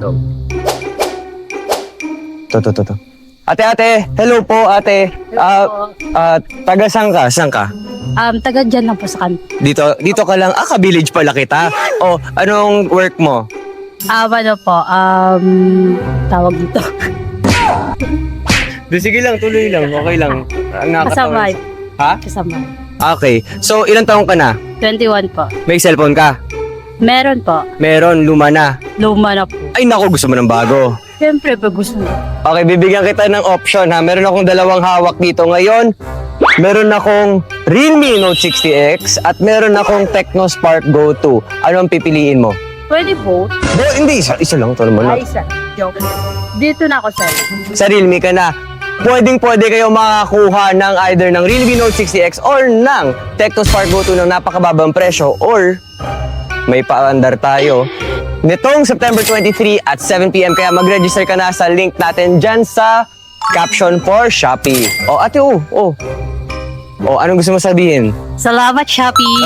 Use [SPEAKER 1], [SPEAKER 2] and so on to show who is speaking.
[SPEAKER 1] To. Ate, hello po ate. Taga saan ka? Saan ka?
[SPEAKER 2] Taga dyan lang po sa kanto.
[SPEAKER 1] Dito ka lang. Ka-village pala kita. Oh, anong work mo?
[SPEAKER 2] Ano po, tawag dito.
[SPEAKER 1] Sige lang, tuloy lang. Okay lang.
[SPEAKER 2] Kasamay.
[SPEAKER 1] Ha?
[SPEAKER 2] Kasamay.
[SPEAKER 1] Okay. So, ilang taong ka na?
[SPEAKER 2] 21 po.
[SPEAKER 1] May cellphone ka?
[SPEAKER 2] Meron po.
[SPEAKER 1] Meron, luma na.
[SPEAKER 2] Luma na po.
[SPEAKER 1] Ay naku, gusto mo ng bago.
[SPEAKER 2] Siyempre, pag gusto mo.
[SPEAKER 1] Okay, bibigyan kita ng option ha. Meron akong dalawang hawak dito ngayon. Meron akong Realme Note 60X at meron akong Tecno Spark Go 2. Ano ang pipiliin mo?
[SPEAKER 2] Pwede po.
[SPEAKER 1] Hindi, isa lang. Ito naman.
[SPEAKER 2] Ay, isa. Joke. Dito na ako, sir.
[SPEAKER 1] Sa Realme ka na. Pwede kayo makakuha ng either ng Realme Note 60X or ng Tecno Spark Go 2 ng napakababang presyo or may paandar tayo nitong September 23 at 7 p.m. Kaya mag-register ka na sa link natin dyan sa caption for Shopee. O ate, anong gusto mo sabihin?
[SPEAKER 2] Salamat, Shopee!